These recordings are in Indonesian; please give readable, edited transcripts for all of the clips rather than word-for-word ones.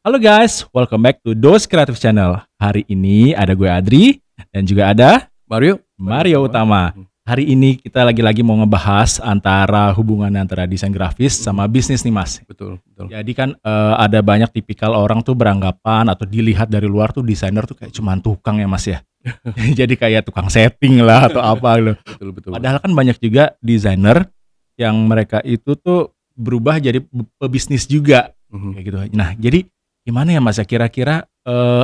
Halo guys, welcome back to Dos Creative Channel. Hari ini ada gue Adri dan juga ada Mario Utama. Hari ini kita lagi-lagi mau ngebahas antara hubungan antara desain grafis sama bisnis nih Mas. Betul. Jadi kan ada banyak tipikal orang tuh beranggapan atau dilihat dari luar tuh desainer tuh kayak cuman tukang ya Mas ya. Jadi kayak tukang setting lah atau apa gitu. Betul. Padahal kan banyak juga desainer yang mereka itu tuh berubah jadi pebisnis juga kayak gitu. Nah, jadi gimana ya Mas ya kira-kira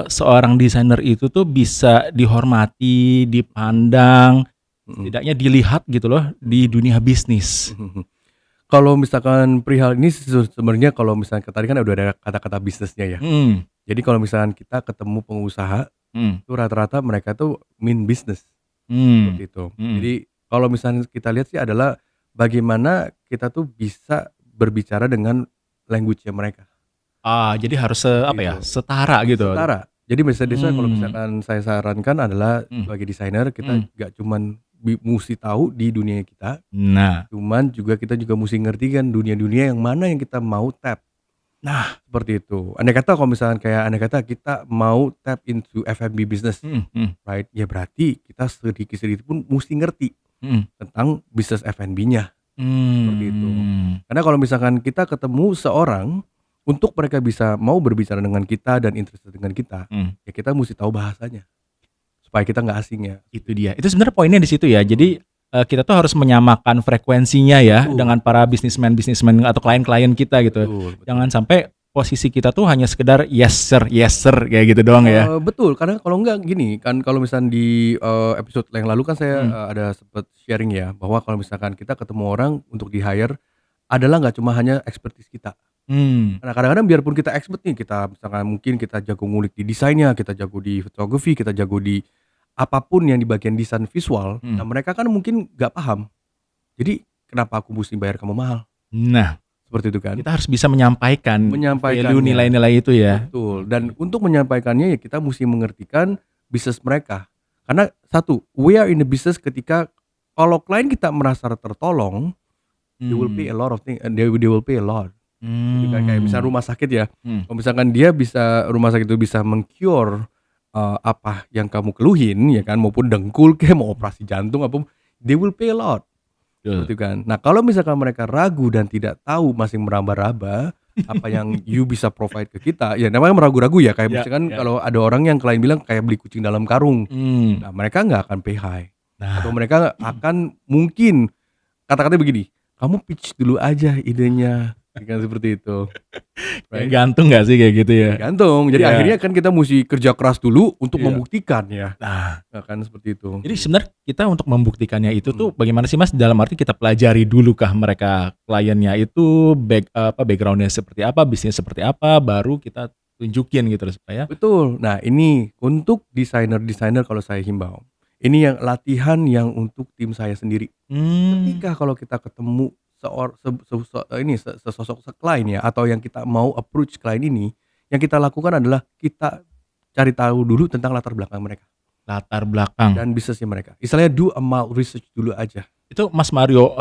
seorang desainer itu tuh bisa dihormati, dipandang, setidaknya dilihat gitu loh di dunia bisnis. Kalau misalkan perihal ini sebenarnya kalau misalnya tadi kan udah ada kata-kata bisnisnya ya. Jadi kalau misalkan kita ketemu pengusaha itu rata-rata mereka tuh mean business seperti itu. Jadi kalau misalnya kita lihat sih adalah bagaimana kita tuh bisa berbicara dengan language-nya mereka. Jadi harus setara gitu. Setara. Jadi misalnya kalau misalkan saya sarankan adalah sebagai desainer kita gak cuman mesti tahu di dunia kita. Nah, Cuman kita juga mesti ngerti kan dunia-dunia yang mana yang kita mau tap. nah, Seperti itu. Andai kata kalau misalkan kita mau tap into F&B business, right? Ya berarti kita sedikit-sedikit pun mesti ngerti tentang bisnis F&B-nya. Seperti itu. Karena kalau misalkan kita ketemu seorang untuk mereka bisa mau berbicara dengan kita dan interested dengan kita, ya kita mesti tahu bahasanya supaya kita nggak asing ya. Itu dia. Itu sebenarnya poinnya di situ ya. Jadi kita tuh harus menyamakan frekuensinya ya dengan para bisnismen atau klien-klien kita gitu. Betul. Jangan sampai posisi kita tuh hanya sekedar yes sir kayak gitu doang ya. Betul, karena kalau enggak gini kan, kalau misalnya di episode yang lalu kan saya ada sempat sharing ya bahwa kalau misalkan kita ketemu orang untuk di hire adalah nggak cuma hanya expertise kita. Nah kadang-kadang biarpun kita expert nih, kita misalkan mungkin kita jago ngulik di desainnya, kita jago di fotografi, kita jago di apapun yang di bagian desain visual, nah mereka kan mungkin nggak paham. Jadi kenapa aku mesti bayar kamu mahal? Nah, Seperti itu kan? kita harus bisa menyampaikan Menyampaikannya. value nilai-nilai itu ya. Betul. Dan untuk menyampaikannya ya kita mesti mengertikan bisnis mereka. Karena satu, we are in the business ketika kalau klien kita merasa tertolong, they will pay a lot of things, they will pay a lot. Jadi kan kayak misalnya rumah sakit ya. Kalau misalkan rumah sakit itu bisa meng-cure apa yang kamu keluhin ya kan, maupun dengkul kayak mau operasi jantung apa, they will pay a lot. Gitu kan. Nah kalau misalkan mereka ragu dan tidak tahu, masih meraba-raba apa yang you bisa provide ke kita, ya namanya meragu-ragu ya, kayak misalkan kalau ada orang yang klien bilang kayak beli kucing dalam karung, nah mereka nggak akan pay high, atau mereka akan mungkin kata-katanya begini, kamu pitch dulu aja idenya, kan seperti itu. Right? Gantung nggak sih kayak gitu ya? Gantung. Jadi akhirnya kan kita mesti kerja keras dulu untuk membuktikan ya. Nah, kan seperti itu. jadi sebenarnya kita untuk membuktikannya itu tuh bagaimana sih Mas? Dalam arti kita pelajari dulu kah mereka kliennya itu backgroundnya seperti apa, bisnisnya seperti apa, baru kita tunjukin gitu loh supaya. Betul. Nah ini untuk desainer kalau saya himbau, ini yang latihan yang untuk tim saya sendiri. Ketika kalau kita ketemu sesosok klien ya, atau yang kita mau approach klien ini, yang kita lakukan adalah kita cari tahu dulu tentang latar belakang mereka. Latar belakang. Dan bisnisnya mereka. Istilahnya do a mild research dulu aja. Itu Mas Mario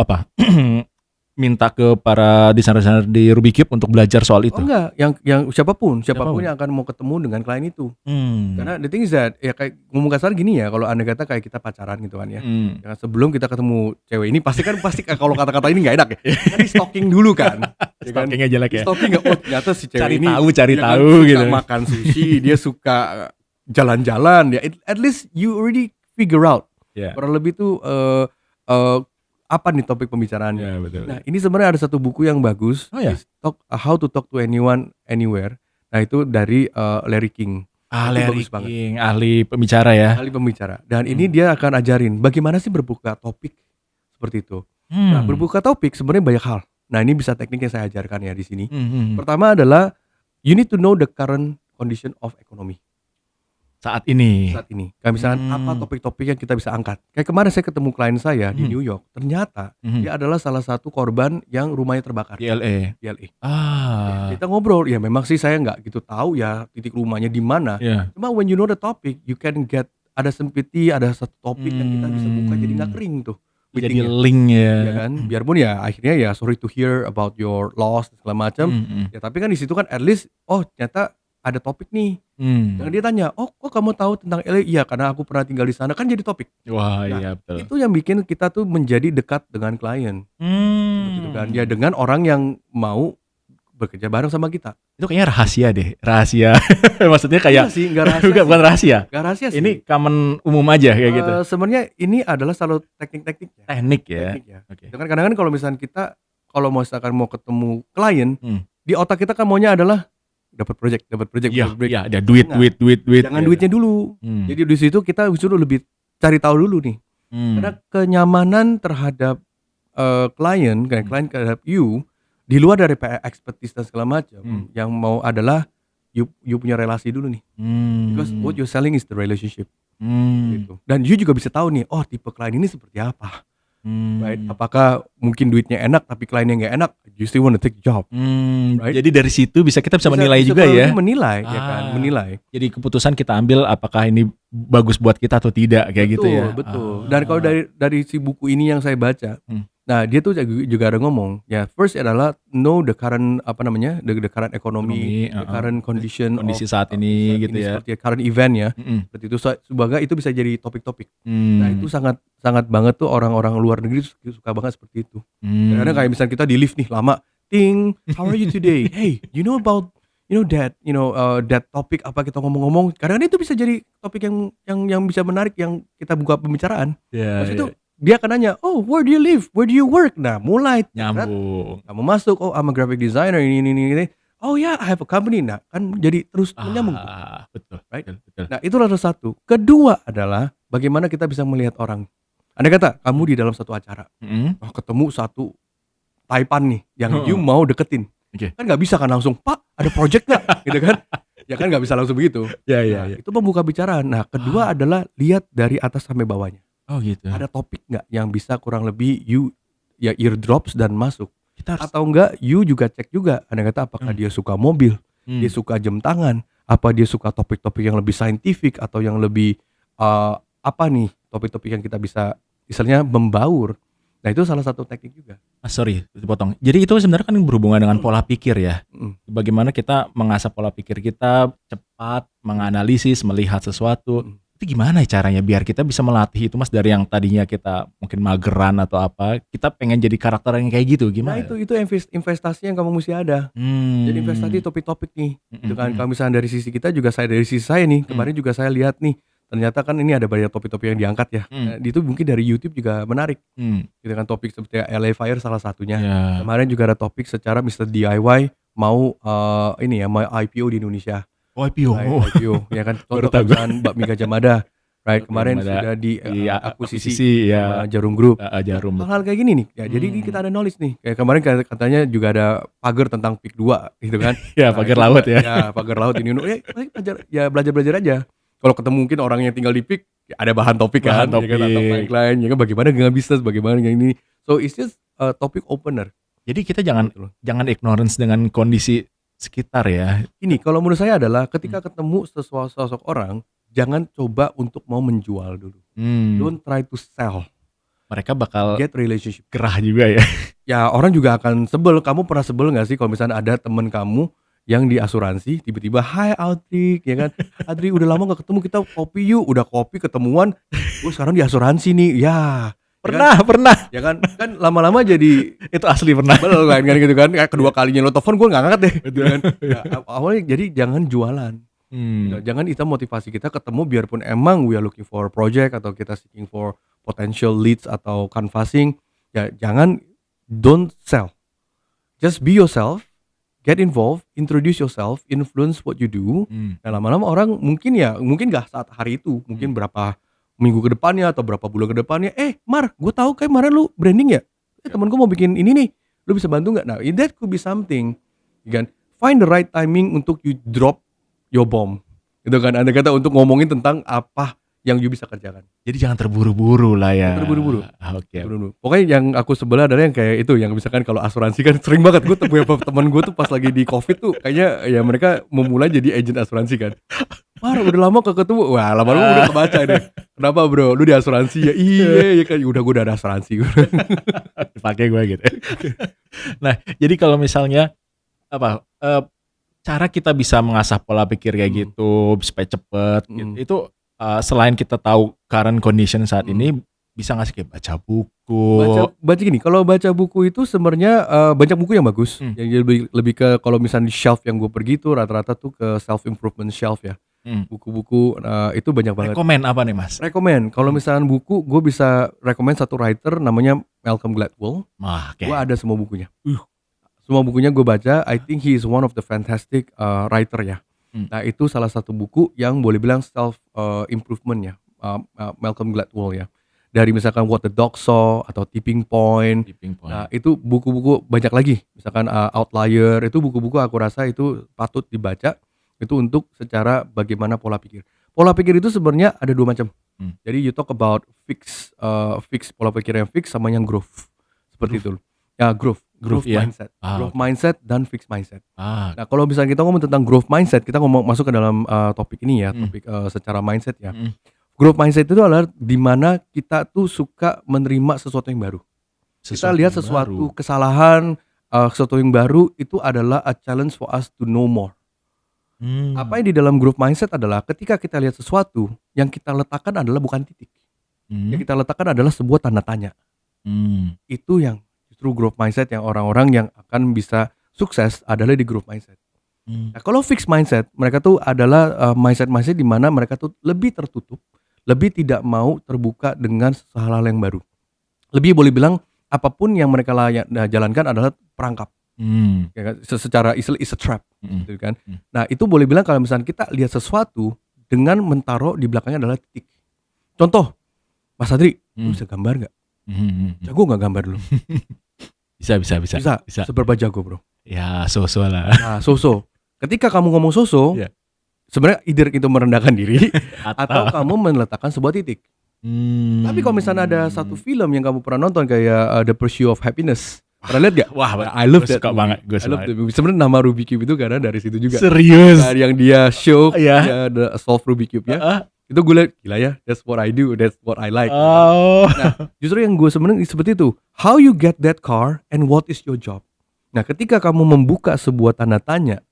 minta ke para desainer di Ruby Cube untuk belajar soal itu? Oh enggak, yang siapapun yang akan mau ketemu dengan klien itu. Karena the thing is that ya kayak ngomong kasar gini ya, kalau andai kata kayak kita pacaran gitu kan ya. Ya sebelum kita ketemu cewek ini pasti kalau kata-kata ini enggak enak ya. Kan stalking dulu kan. Stalkingnya jelek ya. Stalking enggak, ternyata si cewek ini cari tahu gitu. Suka makan sushi, dia suka jalan-jalan ya. At least you already figure out. Kurang lebih tuh apa nih topik pembicaraannya. Ya, betul. Nah ini sebenarnya ada satu buku yang bagus, How to Talk to Anyone Anywhere. Nah itu dari Larry King. Larry King, ahli pembicara ya. Ahli pembicara. Dan ini dia akan ajarin bagaimana sih berbuka topik seperti itu. Nah berbuka topik sebenarnya banyak hal. Nah ini bisa teknik yang saya ajarkan ya di sini. Pertama adalah you need to know the current condition of economy. Saat ini. Kayak misalkan apa topik-topik yang kita bisa angkat. Kayak kemarin saya ketemu klien saya di New York. Ternyata dia adalah salah satu korban yang rumahnya terbakar. Di LA. Ya, kita ngobrol. Ya memang sih saya nggak gitu tahu ya titik rumahnya di mana. Cuma when you know the topic, you can get ada sympathy, ada satu topik yang kita bisa buka jadi nggak kering tuh. Jadi link ya. Ya kan. Biarpun ya akhirnya ya sorry to hear about your loss segala macam. Ya tapi kan di situ kan at least ternyata ada topik nih. Hmm. Jangan dia tanya, "Oh, kok kamu tahu tentang LA?" "Iya, karena aku pernah tinggal di sana." Kan jadi topik. Wah, Nah, iya betul. itu yang bikin kita tuh menjadi dekat dengan klien, gitu kan. Ya dengan orang yang mau bekerja bareng sama kita. Itu kayaknya rahasia deh, rahasia. Maksudnya kayak Enggak sih, enggak rahasia bukan sih. rahasia. Enggak rahasia sih. Ini common umum aja kayak gitu. Sebenarnya ini adalah selalu teknik-tekniknya. Teknik ya. Teknik ya. Oke. Itu kan kadang-kadang kalau misalkan kita misalkan mau ketemu klien, Hmm. di otak kita kan maunya adalah dapat project, Iya, break. iya, ada duit. Jangan Ya. duitnya dulu. Hmm. Jadi di situ kita suruh lebih cari tahu dulu nih. Karena kenyamanan terhadap klien terhadap you di luar dari expertise dan segala macam, yang mau adalah you punya relasi dulu nih. Because what you're selling is the relationship. Gitu. Dan you juga bisa tahu nih, oh tipe klien ini seperti apa. Right? Apakah mungkin duitnya enak tapi kliennya nggak enak, you still want to take the job. Right? Jadi dari situ kita bisa menilai juga kurang ya. lebih menilai, ya kan, menilai. Jadi keputusan kita ambil apakah ini bagus buat kita atau tidak kayak gitu ya. Betul. Dan kalau dari si buku ini yang saya baca, nah dia tuh juga ada ngomong, ya first adalah know the current the current economy, the current condition kondisi saat ini gitu ya. Seperti current event ya. Seperti itu sebagai itu bisa jadi topik-topik. Nah, itu sangat banget tuh orang-orang luar negeri suka banget seperti itu. Kadang kayak misalnya kita di lift nih lama, ting, how are you today? Hey, you know about that topic apa kita ngomong-ngomong, kadang-kadang itu bisa jadi topik yang bisa menarik yang kita buka pembicaraan. Maksud itu dia akan nanya, oh where do you live, where do you work, nah mulai nyambung. Kamu masuk, oh I'm a graphic designer ini. Oh ya, I have a company, nah kan jadi terus menyambung. Betul, right? betul. Nah itu adalah satu. Kedua adalah bagaimana kita bisa melihat orang. Andai kata kamu di dalam satu acara, ketemu satu taipan nih yang you mau deketin. Kan nggak bisa kan langsung, Pak ada project nggak, gitu kan? Ya kan nggak bisa langsung begitu. Ya. Itu pembuka bicara. Nah kedua adalah lihat dari atas sampai bawahnya. Oh gitu. Ada topik nggak yang bisa kurang lebih you ya eardrops dan masuk. Atau enggak you juga cek juga. Andai kata apakah dia suka mobil, dia suka jam tangan, apa dia suka topik-topik yang lebih scientific atau yang lebih apa nih topik-topik yang kita bisa misalnya membaur. Nah itu salah satu teknik juga. Sorry dipotong. Jadi itu sebenarnya kan berhubungan dengan pola pikir ya. Bagaimana kita mengasah pola pikir kita cepat, menganalisis, melihat sesuatu. Itu gimana caranya biar kita bisa melatih itu Mas, dari yang tadinya kita mungkin mageran atau apa, kita pengen jadi karakter yang kayak gitu, gimana? Nah itu investasi yang kamu mesti ada. Jadi investasi topik-topik nih. Itu kan kalau misalnya dari sisi kita juga, dari sisi saya nih, kemarin juga saya lihat nih, ternyata kan ini ada banyak topik-topik yang diangkat ya. Itu mungkin dari YouTube juga menarik. Gitu kan, topik seperti LA Fire salah satunya. Kemarin juga ada topik secara Mr. DIY mau mau IPO di Indonesia. IPO. IPO ya kan, contoh perusahaan bakmi Gajah Mada. Right, kemarin sudah di akuisisi Jarum Group. Hal-hal kayak gini nih. Ya, jadi kita ada knowledge nih. Kayak kemarin katanya juga ada pagar tentang PIK 2 gitu kan. Ya, pagar laut ya. Ya, pagar laut ini. Belajar aja. Kalau ketemu mungkin orang yang tinggal di PIK, ya ada bahan topik kan, ya kan, atau lain ya kan, bagaimana dengan bisnis, bagaimana dengan ini. So it's just a topic opener. Jadi kita jangan ignorance dengan kondisi sekitar ya. Ini kalau menurut saya adalah ketika ketemu sosok orang, jangan coba untuk mau menjual dulu. Don't try to sell. Mereka bakal get relationship. Gerah juga ya. Ya orang juga akan sebel. Kamu pernah sebel gak sih kalau misalnya ada temen kamu yang di asuransi tiba-tiba, hai Aldrik, ya kan, Adri udah lama gak ketemu, kita kopi yuk. Udah kopi ketemuan, sekarang di asuransi nih. Ya pernah ya kan lama-lama jadi itu asli pernah kan gitu kan. Kedua kalinya lo telepon gue nggak ngangkat deh gitu kan. Ya, awalnya jadi jangan jualan. Jangan itu motivasi kita ketemu, biarpun emang we are looking for project atau kita seeking for potential leads atau canvassing, ya jangan, don't sell, just be yourself, get involved, introduce yourself, influence what you do. Dan lama-lama orang mungkin gak saat hari itu, mungkin berapa minggu ke depannya atau berapa bulan ke depannya, Mar, gue tahu kayak kemarin lu branding ya, temen gue mau bikin ini nih, lu bisa bantu nggak? Nah, that could be something. You can find the right timing untuk you drop your bomb, gitu kan? Anda kata untuk ngomongin tentang apa yang you bisa kerjakan. Jadi jangan terburu-buru lah ya. Terburu-buru. Oke. Pokoknya yang aku sebelah adalah yang kayak itu, yang misalkan kalau asuransi kan sering banget gue temen gue tuh pas lagi di COVID tuh kayaknya ya mereka memulai jadi agent asuransi kan. Mar, udah lama gak ketemu. Wah, lama-lama udah kebaca deh. Kenapa bro? Lu di asuransi ya? Iya ya kan. Udah gue udah ada asuransi. Dipakai gue gitu. Nah, jadi kalau misalnya cara kita bisa mengasah pola pikir kayak gitu supaya cepet gitu. Itu selain kita tahu current condition saat ini, bisa nggak sih kayak baca buku? Baca gini, kalau baca buku itu sebenarnya banyak buku yang bagus. Yang lebih ke kalau misalnya di shelf yang gue pergi tuh rata-rata tuh ke self improvement shelf ya. Buku-buku itu banyak banget. Rekomen apa nih Mas? Rekomen. Kalau misalnya buku, gue bisa rekomen satu writer namanya Malcolm Gladwell. Gue ada semua bukunya. Semua bukunya gue baca. I think he is one of the fantastic writer ya. Nah itu salah satu buku yang boleh bilang self improvement ya, Malcolm Gladwell ya. Dari misalkan What the Dog Saw atau Tipping Point. Nah itu buku-buku banyak lagi. Misalkan Outlier, itu buku-buku aku rasa itu patut dibaca. Itu untuk secara bagaimana pola pikir. Pola pikir itu sebenarnya ada dua macam. Jadi you talk about fix pola pikir yang fix sama yang growth. Seperti itu. Ya growth mindset. Growth mindset dan fixed mindset. Nah kalau misalnya kita ngomong tentang growth mindset, kita masuk ke dalam topik ini ya, topik secara mindset ya. Growth mindset itu adalah dimana kita tuh suka menerima sesuatu yang baru. Kita lihat sesuatu kesalahan, sesuatu yang baru itu adalah a challenge for us to know more. Apa yang di dalam growth mindset adalah ketika kita lihat sesuatu, yang kita letakkan adalah bukan titik. Yang kita letakkan adalah sebuah tanda tanya. Itu yang justru growth mindset yang orang-orang yang akan bisa sukses adalah di growth mindset. Nah kalau fixed mindset, mereka tuh adalah mindset di mana mereka tuh lebih tertutup, lebih tidak mau terbuka dengan hal-hal yang baru. Lebih boleh bilang apapun yang mereka jalankan adalah perangkap. Ya kan? Secara istilah is a trap, gitu kan. Nah itu boleh bilang kalau misalnya kita lihat sesuatu dengan menaruh di belakangnya adalah titik. Contoh, Mas Adri, lu bisa gambar nggak? Jago nggak gambar dulu? Bisa. Seberapa jago bro? Ya so-so lah. Nah so-so. Ketika kamu ngomong so-so, sebenarnya either itu merendahkan diri atau kamu meletakkan sebuah titik. Tapi kalau misalnya ada satu film yang kamu pernah nonton kayak The Pursuit of Happiness, pernah lihat gak? Wah, I love that. Suka banget. Sebenarnya nama Rubik's Cube itu karena dari situ juga. Serius? Nah, yang dia show, the solve Rubik's Cube ya. Itu gue liat, gila ya, that's what I do, that's what I like. Nah, justru yang gue sebenarnya seperti itu. How you get that car and what is your job? Nah, ketika kamu membuka sebuah tanda tanya,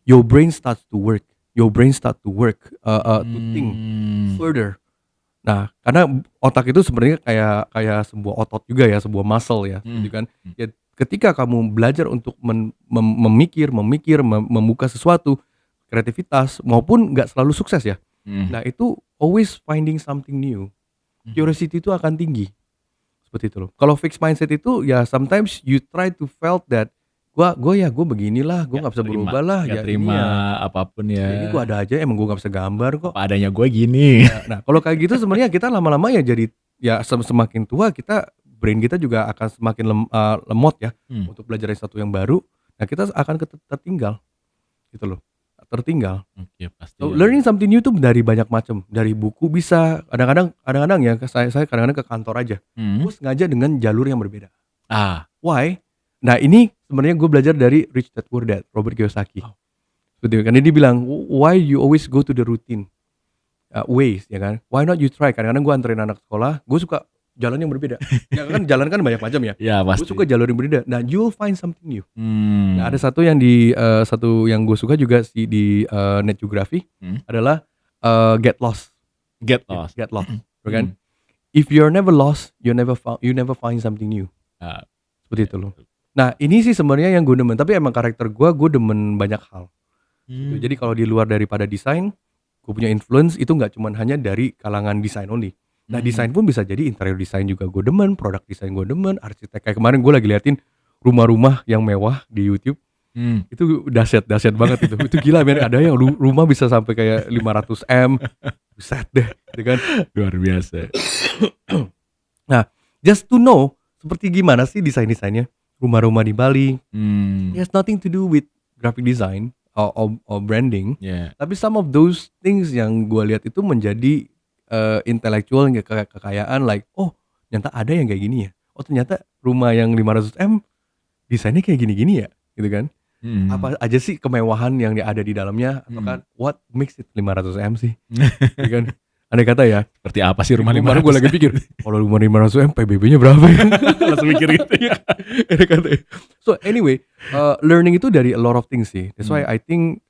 your brain starts to work. To think further. Nah, karena otak itu sebenarnya kayak sebuah otot juga ya, sebuah muscle ya, gitu kan. Ya, ketika kamu belajar untuk memikir, membuka sesuatu, kreativitas maupun nggak selalu sukses ya. Nah, itu always finding something new. Curiosity itu akan tinggi. Seperti itu loh. Kalau fixed mindset itu ya sometimes you try to felt that gue beginilah, gue nggak bisa berubah lah, ya terima apapun ya. Ini gue ada aja, emang gue nggak bisa gambar kok. Apa adanya gue gini. Nah kalau kayak gitu sebenarnya kita lama-lama ya jadi ya semakin tua kita brain kita juga akan semakin lemot ya untuk belajar sesuatu yang baru. Nah kita akan tertinggal, gitu loh, tertinggal. Oke, pasti. So, learning something new tuh dari banyak macam, dari buku bisa, kadang-kadang ya saya kadang-kadang ke kantor aja, gue sengaja dengan jalur yang berbeda. Why? Nah ini sebenarnya gue belajar dari Rich Dad Poor Dad, Robert Kiyosaki. Betul, karena dia bilang, why you always go to the routine ways, ya kan? Why not you try? Kadang-kadang gue anterin anak sekolah, gue suka jalan yang berbeda. Ya kan jalan kan banyak macam ya. Ya pasti. Gue suka jalur yang berbeda. Nah you'll find something new. Nah ada satu yang yang gue suka juga sih di Net Geography adalah Get Lost. Kan? If you're never lost, you never find something new. Seperti itu loh. Nah ini sih sebenarnya yang gue demen, tapi emang karakter gue demen banyak hal. Jadi kalau di luar daripada desain, gue punya influence itu nggak cuma hanya dari kalangan desain only. Nah desain pun bisa jadi interior design juga gue demen, produk desain gue demen, arsitek. Kayak kemarin gue lagi liatin rumah-rumah yang mewah di YouTube. Itu dahsyat banget itu. Itu gila men, ada yang rumah bisa sampai kayak 500 M. Buset deh, kan? Luar biasa. Nah, just to know seperti gimana sih desain-desainnya rumah-rumah di Bali. It has nothing to do with graphic design or branding. Tapi some of those things yang gue lihat itu menjadi intellectual kekayaan, like ternyata ada yang kayak gini ya. Ternyata rumah yang 500 M desainnya kayak gini-gini ya, gitu kan? Apa aja sih kemewahan yang ada di dalamnya? Atau kan what makes it 500 M sih? Gitu kan? Andai kata ya, seperti apa sih rumah 500 M? Gue lagi pikir, kalau rumah 500 M PBB-nya berapa ya? Langsung mikir gitu ya. Andai kata ya. So anyway, learning itu dari a lot of things sih. That's why I think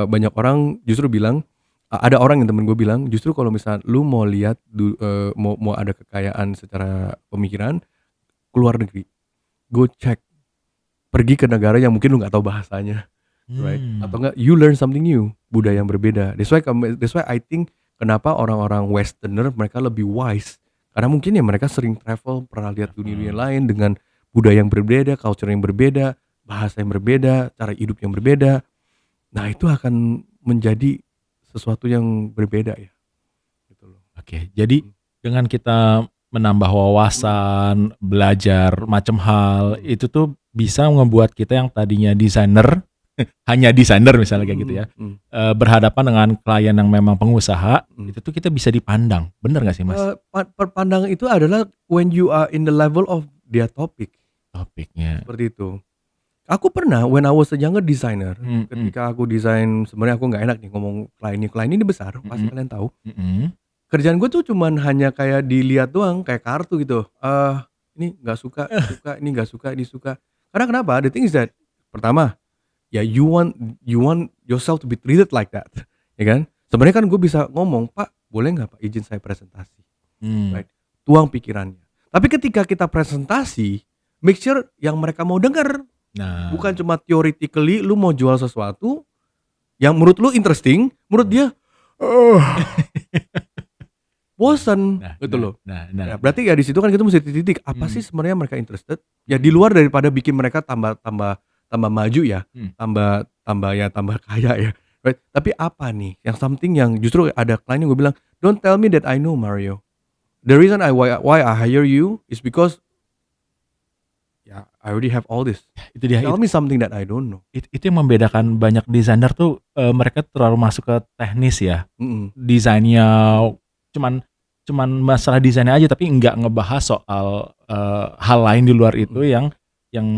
banyak orang justru bilang, ada orang yang temen gue bilang justru kalau misalnya lu mau lihat mau ada kekayaan secara pemikiran, keluar negeri, go check, pergi ke negara yang mungkin lu nggak tahu bahasanya, right? Atau enggak you learn something new, budaya yang berbeda. That's why I think kenapa orang-orang Westerner mereka lebih wise, karena mungkin ya mereka sering travel, pernah lihat dunia lain dengan budaya yang berbeda, culture yang berbeda, bahasa yang berbeda, cara hidup yang berbeda. Nah itu akan menjadi sesuatu yang berbeda ya. Gitu loh. Oke, jadi dengan kita menambah wawasan, belajar macam hal, itu tuh bisa membuat kita yang tadinya desainer, hanya desainer misalnya kayak gitu ya, berhadapan dengan klien yang memang pengusaha, itu tuh kita bisa dipandang. Bener gak sih Mas? Pandangan itu adalah when you are in the level of their topic. Topiknya. Seperti itu. Aku pernah when I was a younger designer, ketika aku desain, sebenarnya aku nggak enak nih ngomong klien ini besar, pasti kalian tahu. Kerjaan gue tuh cuman hanya kayak dilihat doang, kayak kartu gitu. Ini nggak suka, ini nggak suka, ini suka. Karena kenapa? The thing is that pertama, ya you want yourself to be treated like that, ya kan? Sebenarnya kan gue bisa ngomong, Pak, boleh nggak Pak izin saya presentasi, right? Tuang pikirannya. Tapi ketika kita presentasi, make sure yang mereka mau dengar. Nah, bukan cuma theoretically lu mau jual sesuatu yang menurut lu interesting, menurut dia bosan, gitu loh. Nah, berarti ya di situ kan kita mesti titik apa sih sebenarnya mereka interested? Ya di luar daripada bikin mereka tambah maju ya, tambah kaya ya. Right? Tapi apa nih yang something yang justru ada klien yang gue bilang, don't tell me that I know Mario. The reason why I hire you is because I already have all this. Itu dia. Tell me something that I don't know. Itu yang membedakan banyak desainer tuh, mereka terlalu masuk ke teknis ya. Desainnya cuman masalah desainnya aja, tapi nggak ngebahas soal hal lain di luar itu yang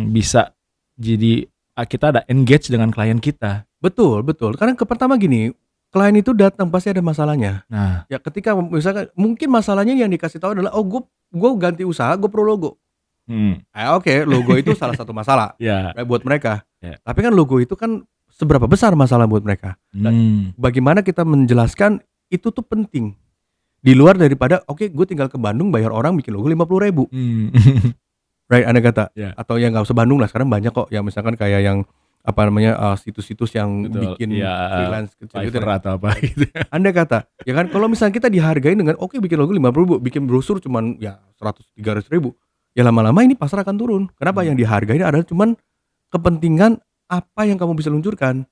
bisa jadi kita ada engage dengan klien kita. Betul. Karena pertama gini, klien itu datang pasti ada masalahnya. Nah, ya ketika misalkan mungkin masalahnya yang dikasih tahu adalah gue ganti usaha, gue perlu logo. Oke, logo itu salah satu masalah buat mereka. Tapi kan logo itu kan seberapa besar masalah buat mereka. Dan bagaimana kita menjelaskan itu tuh penting. Di luar daripada gue tinggal ke Bandung bayar orang bikin logo 50.000. Right, Anda kata. Atau yang nggak usah Bandung lah, sekarang banyak kok. Ya misalkan kayak yang situs-situs yang bikin freelance kecil gitu atau apa gitu. Anda kata, ya kan kalau misalnya kita dihargai dengan bikin logo 50.000, bikin brosur cuman 100-300.000. Ya lama-lama ini pasar akan turun. Kenapa? Yang dihargai adalah cuman kepentingan apa yang kamu bisa luncurkan.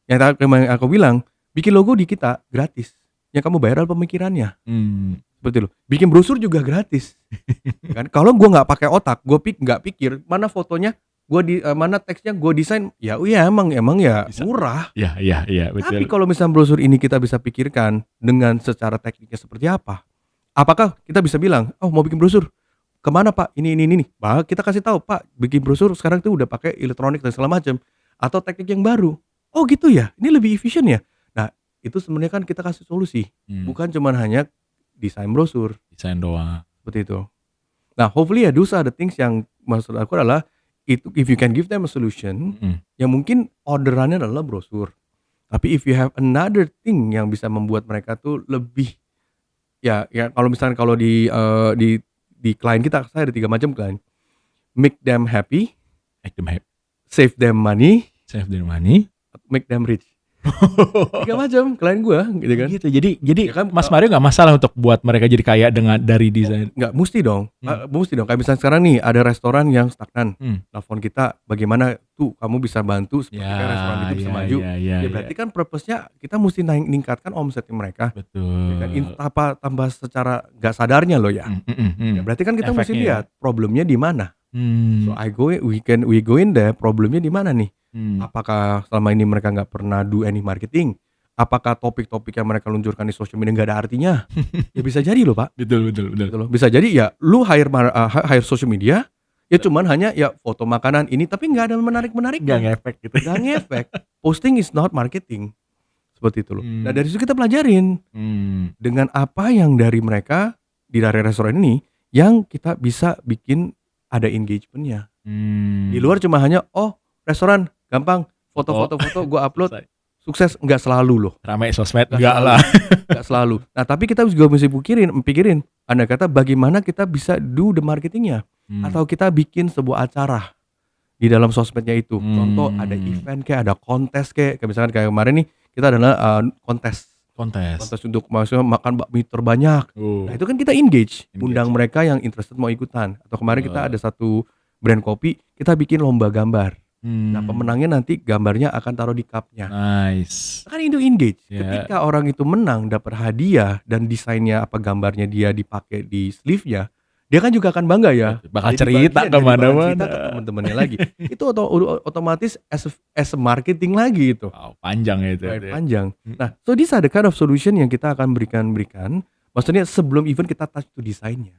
Yang aku bilang, bikin logo di kita gratis. Yang kamu bayar adalah pemikirannya. Seperti itu. Bikin brosur juga gratis. Ya kan? Kalau gue nggak pakai otak, gue nggak pikir mana fotonya, mana teksnya gue desain. Ya emang ya bisa. Murah. Iya betul. Tapi kalau misalnya brosur ini kita bisa pikirkan dengan secara tekniknya seperti apa? Apakah kita bisa bilang, mau bikin brosur? Kemana Pak? Ini. Bah, kita kasih tahu Pak, bikin brosur sekarang tuh udah pakai elektronik dan segala macam, atau teknik yang baru. Oh gitu ya, ini lebih efisien ya. Nah itu sebenarnya kan kita kasih solusi, bukan cuma hanya desain brosur, desain doang. Seperti itu. Nah hopefully ya those are the things yang maksud aku adalah itu if you can give them a solution, yang mungkin orderannya adalah brosur. Tapi if you have another thing yang bisa membuat mereka tuh lebih ya kalau misalnya di klien kita, saya ada 3 macam klien. Make them happy, save them money, make them rich. 3 macam klien gue, gitu kan. Gitu. Jadi ya kan, Mas Mario nggak masalah untuk buat mereka jadi kaya dari desain. Nggak mesti dong. Kayak misalnya sekarang nih ada restoran yang stagnan. Telepon kita, bagaimana tuh kamu bisa bantu supaya restoran itu bisa maju. Berarti kan purpose-nya kita mesti ningkatkan omsetnya mereka. Betul. Ya kan, tambah secara nggak sadarnya loh ya. Ya. Berarti kan kita mesti lihat problemnya di mana. So we go in there, problemnya di mana nih? Apakah selama ini mereka nggak pernah do any marketing? Apakah topik-topik yang mereka luncurkan di social media nggak ada artinya? Ya bisa jadi loh Pak. Betul. Bisa jadi ya lu hire social media, ya cuman hanya ya foto makanan ini, tapi nggak ada menarik. Nggak ngefek gitu. Nggak ngefek. Posting is not marketing. Seperti itu loh. Nah dari situ kita pelajarin dengan apa yang dari mereka di dari restoran ini yang kita bisa bikin ada engagement-nya. Hmm. Di luar cuma hanya restoran gampang, foto gue upload Selesai. sukses, nggak selalu loh. Rame sosmed Nggak enggak selalu. lah. Nggak selalu. Nah tapi kita juga mesti pikirin, andai kata bagaimana kita bisa do the marketingnya, atau kita bikin sebuah acara di dalam sosmednya itu. Contoh ada event kayak ada kontes kayak misalkan kayak kemarin nih kita adalah kontes untuk maksudnya makan bakmi terbanyak. Nah itu kan kita engage, undang mereka yang interested mau ikutan. Atau kemarin kita ada satu brand kopi, kita bikin lomba gambar. Nah pemenangnya nanti gambarnya akan taruh di cupnya. Nice. Kan itu engage. Ketika orang itu menang dapat hadiah dan desainnya gambarnya dia dipakai di sleeve-nya, dia kan juga akan bangga ya. Bakal cerita kemana-mana. Cerita ke teman-temannya lagi. Itu otomatis as a marketing lagi itu. Wow, panjang ya itu. Panjang. Nah, so these are the kind of solution yang kita akan berikan. Maksudnya sebelum event kita touch to desainnya.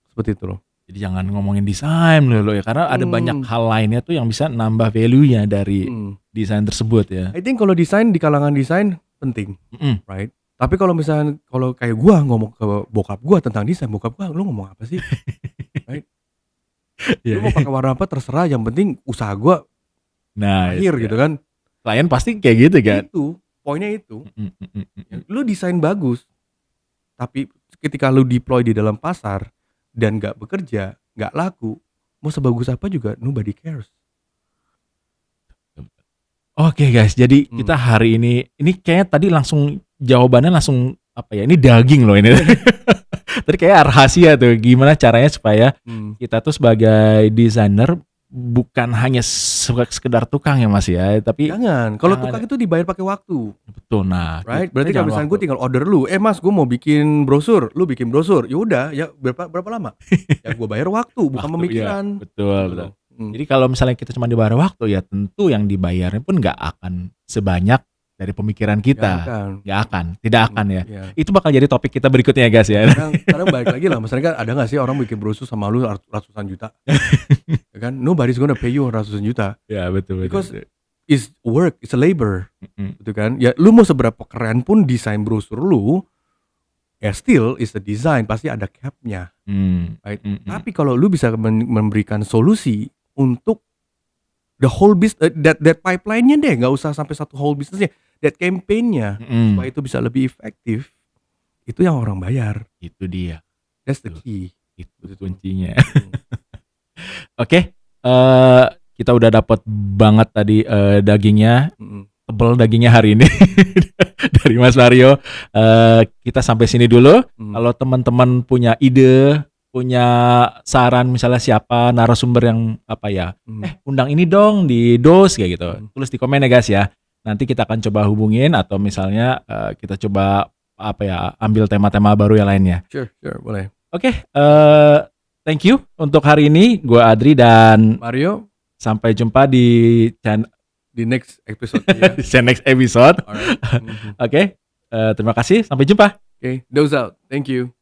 Seperti itu loh. Jadi jangan ngomongin desain loh ya, karena ada banyak hal lainnya tuh yang bisa nambah value-nya dari desain tersebut ya. I think kalau desain di kalangan desain penting, right? Tapi kalau misalnya kalau kayak gua ngomong ke bokap gua tentang desain, bokap gua lu ngomong apa sih? Right? Lu mau pakai warna apa terserah, yang penting usaha gua akhir gitu kan. Klien pasti kayak gitu kan. Itu, poinnya itu. Lu desain bagus, tapi ketika lu deploy di dalam pasar dan gak bekerja, gak laku, mau sebagus apa juga nobody cares. Oke guys, jadi kita hari ini kayaknya tadi langsung jawabannya langsung apa ya, ini daging loh ini. Tadi kayak rahasia tuh gimana caranya supaya kita tuh sebagai desainer bukan hanya sekedar tukang ya Mas ya, tapi jangan, kalau tukang itu dibayar pakai waktu. Betul, nah right? Berarti kalau misalnya gue tinggal order lu, Mas gue mau bikin brosur, lu bikin brosur, ya udah ya berapa lama? Ya gue bayar waktu, bukan pemikiran. Ya, betul. Jadi kalau misalnya kita cuma dibayar waktu, ya tentu yang dibayarnya pun nggak akan sebanyak dari pemikiran kita. Tidak akan ya. Itu bakal jadi topik kita berikutnya guys ya. Sekarang balik lagi lah, misalnya kan ada nggak sih orang bikin brosur sama lu ratusan juta? Ya kan, nobody's gonna pay you ratusan juta. Ya betul. Because it's work, it's a labor, gitu kan. Ya lu mau seberapa keren pun desain brosur lu, ya still is a design, pasti ada capnya. Right? Tapi kalau lu bisa memberikan solusi untuk the whole business, that pipeline-nya deh, nggak usah sampai satu whole business-nya, that campaign-nya, supaya itu bisa lebih efektif, itu yang orang bayar. Itu dia. That's the key. Itu kuncinya. Oke, kita udah dapat banget tadi dagingnya, tebel dagingnya hari ini dari Mas Mario. Kita sampai sini dulu. Kalau teman-teman punya ide, punya saran misalnya siapa narasumber yang undang ini dong di DOS kayak gitu, tulis di komen ya guys ya. Nanti kita akan coba hubungin atau misalnya kita coba ambil tema-tema baru yang lainnya. Sure, boleh. Oke, thank you untuk hari ini. Gue Adri dan Mario. Sampai jumpa di next episode. Ya. Next episode. Oke, terima kasih. Sampai jumpa. Those out. Thank you.